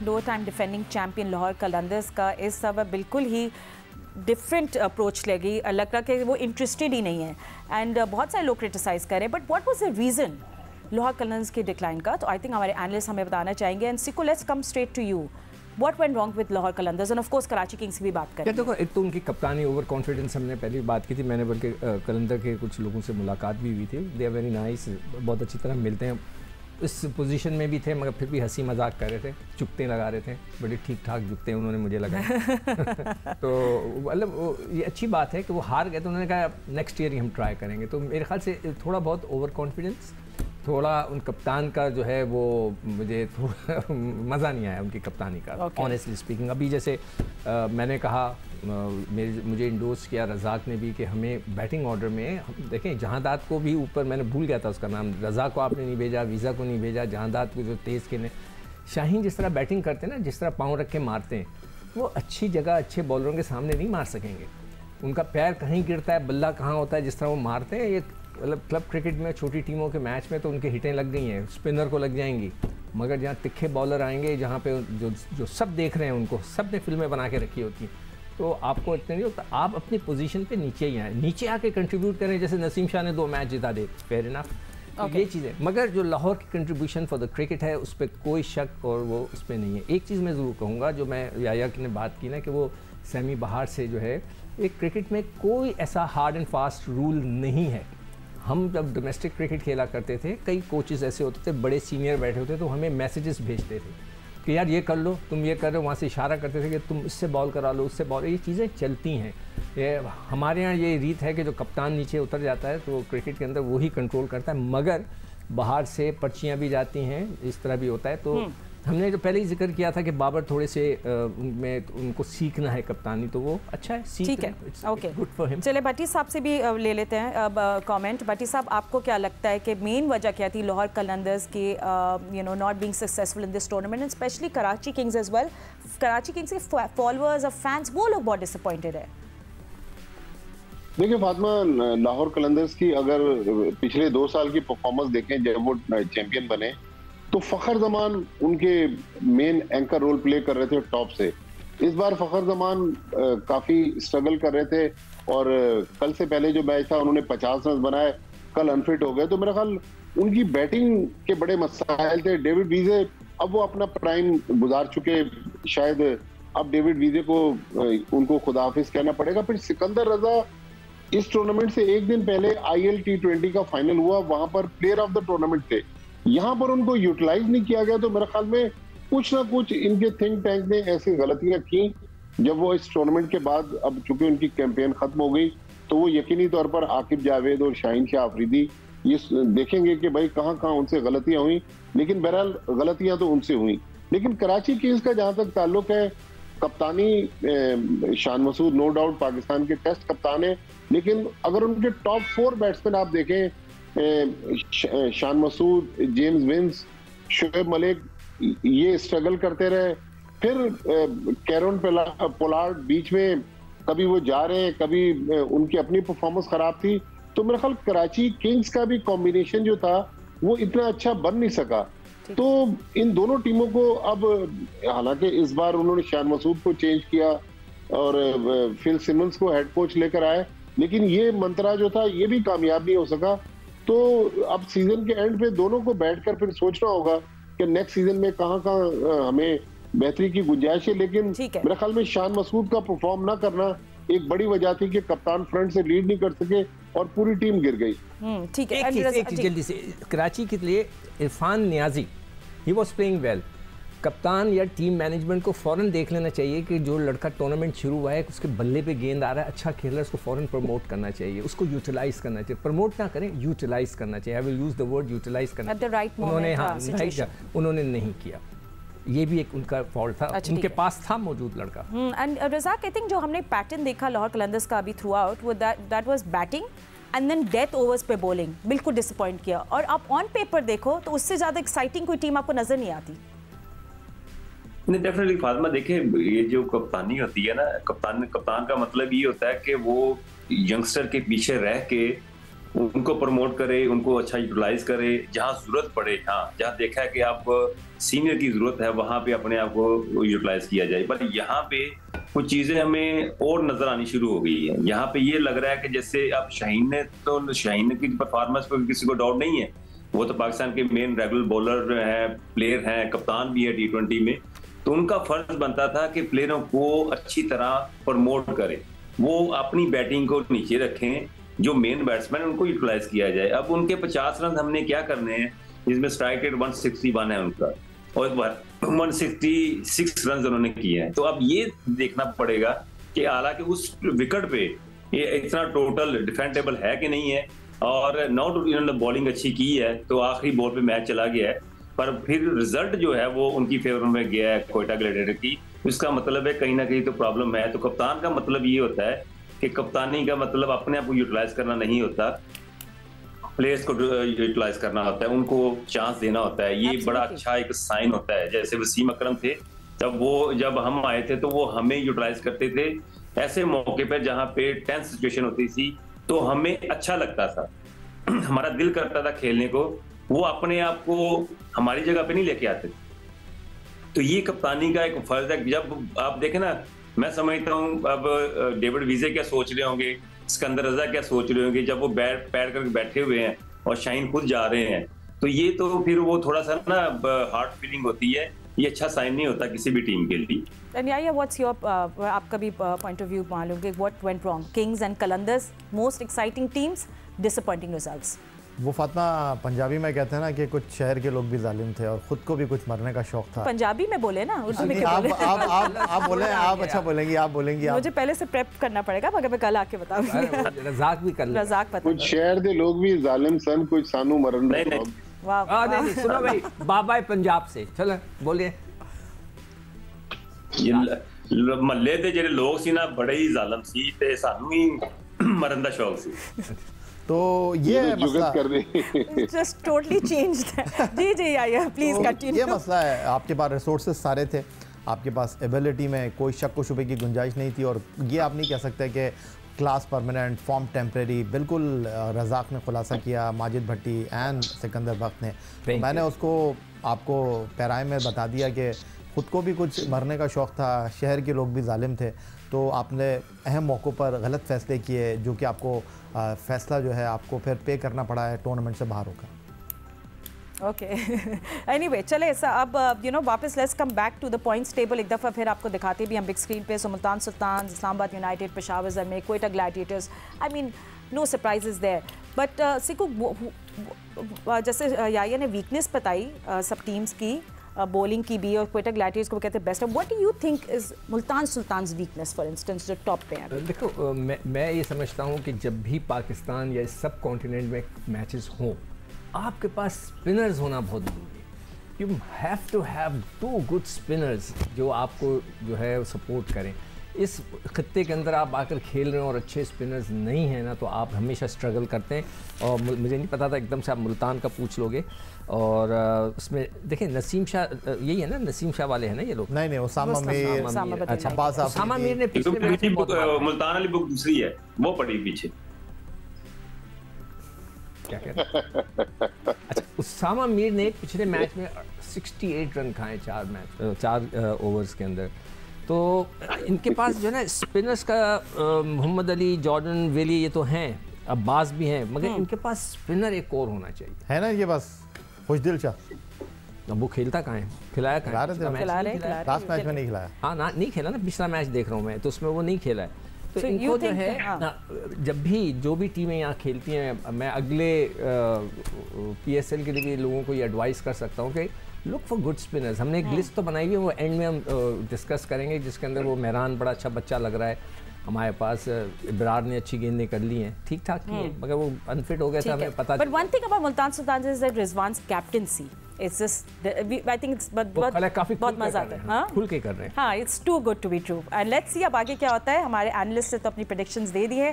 दो time defending champion Lahore Qalandars का इस सब बिल्कुल ही डिफरेंट अप्रोच लगी, लग रहा कि वो इंटरेस्टेड ही नहीं है एंड बहुत सारे लोग क्रिटिसाइज़ कर रहे हैं, but what was the reason Lahore Qalandars के डिक्लाइन का? तो आई थिंक हमारे एनालिस्ट हमें बताना चाहेंगे। एंड सिको, let's come straight to you, what went wrong with Lahore Qalandars and of course Karachi Kings की भी बात करें। देखो, एक तो उनकी कप्तानी ओवर कॉन्फिडेंस, हमने पहले बात की थी, मैंने बल्कि कलंदर के कुछ लोगों से मुलाकात भी हुई थी, दे आर वेरी नाइस, बहुत अच्छी तरह मिलते हैं, इस पोजीशन में भी थे मगर फिर भी हंसी मजाक कर रहे थे, चुकते लगा रहे थे, बड़े ठीक ठाक जुकते उन्होंने मुझे लगाए तो मतलब ये अच्छी बात है कि वो हार गए तो उन्होंने कहा नेक्स्ट ईयर ही हम ट्राई करेंगे। तो मेरे ख्याल से थोड़ा बहुत ओवर कॉन्फिडेंस, थोड़ा उन कप्तान का जो है वो मुझे थोड़ा मज़ा नहीं आया उनकी कप्तानी का, ऑनेस्टली स्पीकिंग। अभी जैसे मैंने कहा, मुझे इंडोर्स किया रज़ाक ने भी कि हमें बैटिंग ऑर्डर में देखें, जहांदाद को भी ऊपर, मैंने भूल गया था उसका नाम, रज़ा को आपने नहीं भेजा, वीज़ा को नहीं भेजा, जहांदाद को जो तेज़ के ने, शाहीन जिस तरह बैटिंग करते हैं ना, जिस तरह पाँव रख के मारते हैं, वो अच्छी जगह अच्छे बॉलरों के सामने नहीं मार सकेंगे। उनका पैर कहीं गिरता है, बल्ला कहाँ होता है, जिस तरह वो मारते हैं, ये मतलब क्लब क्रिकेट में छोटी टीमों के मैच में तो उनकी हिटें लग गई हैं, स्पिनर को लग जाएंगी, मगर जहाँ तिखे बॉलर आएंगे, जहाँ पे जो सब देख रहे हैं, उनको सब ने फिल्में बना के रखी होती हैं, तो आपको इतना नहीं होता, आप अपनी पोजीशन पे नीचे ही आए, नीचे आके कंट्रीब्यूट करें, जैसे नसीम शाह ने 2 मैच जिता दे, फेयर इनफ, ये चीज़ें। मगर जो लाहौर की कंट्रीब्यूशन फॉर द क्रिकेट है, उस पर कोई शक और वो उस पर नहीं है। एक चीज़ मैं ज़रूर कहूँगा, जो मैं याया ने बात की ना, कि वो सैमी बहार से जो है, एक क्रिकेट में कोई ऐसा हार्ड एंड फास्ट रूल नहीं है। हम जब डोमेस्टिक क्रिकेट खेला करते थे, कई कोचेज़ ऐसे होते थे, बड़े सीनियर बैठे होते, तो हमें मैसेजेस भेजते थे कि यार ये कर लो, तुम ये कर रहे हो, वहाँ से इशारा करते थे कि तुम इससे बॉल करा लो, उससे बॉल, ये चीज़ें चलती हैं। ये हमारे यहाँ ये रीत है कि जो कप्तान नीचे उतर जाता है तो क्रिकेट के अंदर वही कंट्रोल करता है, मगर बाहर से पर्चियाँ भी जाती हैं, इस तरह भी होता है। तो हमने जो पहले ही जिक्र किया था कि बाबर थोड़े से उनमें उनको सीखना है कप्तानी, तो वो अच्छा है, सीख है, ओके, गुड फॉर हिम। चले भट्टी साहब से भी ले लेते हैं अब कमेंट। भट्टी साहब, आपको क्या लगता है कि मेन वजह क्या थी लाहौर कलंदर्स की not being successful in this tournament, and specially Karachi Kings as well? Karachi Kings के फॉलोअर्स और फैंस वो लोग बहुत डिसअपॉइंटेड है। देखिए फातिमा, लाहौर कलंदर्स की अगर पिछले 2 साल की परफॉर्मेंस देखें, जब वो चैंपियन बने, तो फखर जमान उनके मेन एंकर रोल प्ले कर रहे थे टॉप से। इस बार फखर जमान काफी स्ट्रगल कर रहे थे, और कल से पहले जो मैच था उन्होंने 50 रन बनाए, कल अनफिट हो गए, तो मेरा ख्याल उनकी बैटिंग के बड़े मसाइल थे। डेविड वीजे अब वो अपना प्राइम गुजार चुके, शायद अब डेविड वीजे को उनको खुदाफिज कहना पड़ेगा। फिर सिकंदर रजा इस टूर्नामेंट से एक दिन पहले IL T20 का फाइनल हुआ, वहां पर प्लेयर ऑफ द टूर्नामेंट थे, यहाँ पर उनको यूटिलाइज नहीं किया गया। तो मेरे ख्याल में कुछ ना कुछ इनके थिंक टैंक ने ऐसी गलतियां की, जब वो इस टूर्नामेंट के बाद, अब चूंकि उनकी कैंपेन खत्म हो गई, तो वो यकीनी तौर पर आकिब जावेद और शाहीन शाह अफरीदी ये देखेंगे कि भाई कहाँ कहाँ उनसे गलतियां हुई। लेकिन बहरहाल गलतियां तो उनसे हुई। लेकिन कराची किंग्स का जहां तक ताल्लुक है, कप्तानी शान मसूद नो डाउट पाकिस्तान के टेस्ट कप्तान है, लेकिन अगर उनके टॉप 4 बैट्समैन आप देखें, शान मसूद, जेम्स विंस, शोएब मलिक, ये स्ट्रगल करते रहे। फिर कैरन पोलार्ड बीच में कभी वो जा रहे हैं, कभी उनकी अपनी परफॉर्मेंस खराब थी। तो मेरा ख्याल कराची किंग्स का भी कॉम्बिनेशन जो था वो इतना अच्छा बन नहीं सका। तो इन दोनों टीमों को अब, हालांकि इस बार उन्होंने शान मसूद को चेंज किया और फिल सिमंस को हेड कोच लेकर आए, लेकिन ये मंत्रा जो था ये भी कामयाब नहीं हो सका। तो अब सीजन के एंड पे दोनों को बैठकर फिर सोचना होगा कि नेक्स्ट सीजन में कहां हमें बेहतरी की गुंजाइश है। लेकिन मेरे ख्याल में शान मसूद का परफॉर्म ना करना एक बड़ी वजह थी कि कप्तान फ्रंट से लीड नहीं कर सके और पूरी टीम गिर गई। ठीक है, एक चीज जल्दी से, कराची के लिए Irfan Niazi, he was playing well. कप्तान या टीम मैनेजमेंट को फ़ौरन देख लेना चाहिए कि जो लड़का टूर्नामेंट शुरू हुआ है, उसके बल्ले पे गेंद आ रहा है, अच्छा खेल रहा है, उसको फ़ौरन प्रमोट करना चाहिए, उसको यूटिलाइज करना चाहिए। प्रमोट ना करें, यूटिलाइज करना चाहिए। I will use the word utilise करना। उन्होंने नहीं किया, ये भी एक उनका फॉल्ट था। उनके पास था मौजूद लड़का। एंड रज़ाक, आई थिंक जो हमने पैटर्न देखा लाहौर कलंदर्स का अभी थ्रू आउट, वो that was batting and then death overs पे बॉलिंग, बिल्कुल डिसअपॉइंट किया। और आप ऑन पेपर देखो तो उससे ज़्यादा एक्साइटिंग कोई टीम आपको नजर नहीं आती। नहीं, डेफिनेटली फातिमा, देखिए ये जो कप्तानी होती है ना, कप्तान का मतलब ये होता है कि वो यंगस्टर के पीछे रह के उनको प्रमोट करे, उनको अच्छा यूटिलाइज करे, जहां जरूरत पड़े, हाँ जहां देखा है कि आप सीनियर की जरूरत है वहां पे अपने आप को यूटिलाइज किया जाए। पर यहाँ पे कुछ चीजें हमें और नजर आनी शुरू हो गई है। यहाँ पे ये लग रहा है कि जैसे अब शाहीन की परफॉर्मेंस पर किसी को डाउट नहीं है, वो तो पाकिस्तान के मेन रेगुलर बॉलर हैं, प्लेयर हैं, कप्तान भी है T20 में, तो उनका फर्ज बनता था कि प्लेयरों को अच्छी तरह प्रमोट करें, वो अपनी बैटिंग को नीचे रखें, जो मेन बैट्समैन उनको यूटिलाइज किया जाए। अब उनके 50 रन हमने क्या करने हैं, जिसमें स्ट्राइक रेट 161 है उनका, और 166 रन उन्होंने किए हैं। तो अब ये देखना पड़ेगा कि हालांकि उस विकेट पे ये इतना टोटल डिफेंडेबल है कि नहीं है, और नॉट इन्होंने बॉलिंग अच्छी की है तो आखिरी बॉल पे मैच चला गया है, पर फिर रिजल्ट जो है वो उनकी फेवर में गया है कोयटा ग्लैडिएटर की। इसका मतलब है कहीं ना कहीं तो प्रॉब्लम है। तो कप्तान का मतलब ये होता है कि कप्तानी का मतलब अपने आप को यूटिलाइज करना नहीं होता, प्लेयर्स को यूटिलाइज करना होता है, उनको चांस देना होता है। ये बड़ा अच्छा एक साइन होता है। जैसे वसीम अकरम थे, जब हम आए थे तो वो हमें यूटिलाइज करते थे ऐसे मौके पर जहां पे टेंस सिचुएशन होती थी, तो हमें अच्छा लगता था, हमारा दिल करता था खेलने को। वो अपने आप को हमारी जगह पे नहीं लेके आते। तो ये कप्तानी का एक फर्ज है। जब आप देखें ना, मैं समझता हूँ अब डेविड विजे क्या सोच रहे होंगे, सिकंदर रजा क्या सोच रहे होंगे, जब वो पैर करके बैठे हुए हैं और शाहीन खुद जा रहे हैं, तो ये तो फिर वो थोड़ा सा ना हार्ड फीलिंग होती है। ये अच्छा साइन नहीं होता किसी भी टीम के लिए। And yeah, what's your आपका भी point of view मालूम कि what went wrong? Kings and Qalandars, most exciting teams, disappointing results. वो फातिमा पंजाबी में कहते हैं ना कि कुछ शहर के लोग भी जालिम थे और खुद को भी कुछ मरने का शौक था। पंजाबी में बोले ना, उर्दू में क्यों बोले? आप बोले, आप अच्छा बोलेंगी, आप बोलेंगी। मुझे पहले से प्रेप करना पड़ेगा, मगर मैं कल आके बताऊंगी। रज़ाक भी कर ले। रज़ाक पता कुछ शहर के लोग भी जालिम सन, कुछ सानू मरन। वाह नहीं सुनो भाई, बाबा पंजाब से चलो बोलिए। महल्ले ਦੇ ਜਿਹੜੇ ਲੋਕ ਸੀ ਨਾ बड़े ही जालिम सी ਤੇ ਸਾਨੂੰ ही मरन ਦਾ शौक सी। तो ये मसला just totally changed। जी जी आइए प्लीज कंटिन्यू। ये मसला है, आपके पास रिसोर्सेज सारे थे, आपके पास एबिलिटी में कोई शक व शुबे की गुंजाइश नहीं थी, और ये आप नहीं कह सकते कि क्लास परमानेंट, फॉर्म टेम्प्रेरी। बिल्कुल रज़ाक ने खुलासा किया, माजिद भट्टी एंड सिकंदर बख्त ने। तो मैंने उसको आपको पैराए में बता दिया कि ख़ुद को भी कुछ मरने का शौक़ था, शहर के लोग भी जालिम थे। तो आपने अहम मौक़ों पर गलत फ़ैसले किए, जो कि आपको फ़ैसला जो है आपको फिर पे करना पड़ा है टूर्नामेंट से बाहर होकर। ओके एनीवे चले अब वापस let's come back to the points table. एक दफ़ा फिर आपको दिखाते भी हम बिग स्क्रीन पे। Multan Sultan, Islamabad United, Peshawar Zalmi, Quetta Gladiators, I mean no surprises there. But सिकू जैसे याया ने वीकनेस बताई सब टीम्स की, बॉलिंग की भी, और कोयटा ग्लैडिएटर्स को कहते हैं best. What do you think is Multan Sultans weakness for instance जो टॉप पे हैं? देखो मैं ये समझता हूँ कि जब भी पाकिस्तान या सब कॉन्टिनेंट में मैचेस हों, आपके पास स्पिनर्स होना बहुत ज़रूरी है। You have to have 2 good spinners जो आपको जो है सपोर्ट करें। इस खत्ते के अंदर आप आकर खेल रहे हो और अच्छे स्पिनर्स नहीं हैं ना, तो आप हमेशा स्ट्रगल करते हैं। और मुझे नहीं पता था, एकदम से आप मुल्तान का पूछ लोगे। और उसमें देखें नसीम शाह, यही है ना, नसीम शाह वाले हैं ना ये लोग? नहीं उसामा मीर, अच्छा उसामा मीर ने पिछले मैच में मुल्तान वाली बुक दूसरी है, वो पड़ी पीछे। क्या कह रहे? अच्छा, उसामा मीर ने पिछले मैच में 68 रन खाए 4 ओवर्स के अंदर। तो इनके पास जो है ना स्पिनर्स का मोहम्मद अली, जॉर्डन वेली ये तो हैं, अब्बास भी हैं, मगर इनके पास स्पिनर एक और होना चाहिए, है ना। ये बस खुशदिल शाह, अब वो खेलता कहाँ है? खिलाया कहाँ है? लास्ट मैच में नहीं खिलाया। हाँ ना, नहीं खेला ना, पिछला मैच देख रहा हूँ मैं, तो उसमें वो नहीं खेला है। तो इनको जो है जब भी जो भी टीमें यहाँ खेलती हैं, मैं अगले PSL के लिए भी लोगों को ये एडवाइस कर सकता हूँ कि लुक फॉर गुड स्पिनर्स। हमने एक लिस्ट तो बनाई हुई है, वो एंड में हम डिस्कस करेंगे, जिसके अंदर वो मेहरान बड़ा अच्छा बच्चा लग रहा है हमारे पास, इब्रार ने अच्छी गेंदें कर ली हैं, ठीक ठाक की है, मगर वो अनफिट हो गया था, हमें पता। But one thing about Multan Sultan is that Rizwan's captaincy, it's just I think it's बहुत मजा आता है। हाँ खुल के कर रहे हैं। हाँ, it's too good to be true. And let's see अब आगे क्या होता है। हमारे एनालिस्ट ने तो अपनी प्रेडिक्शंस दे दी है,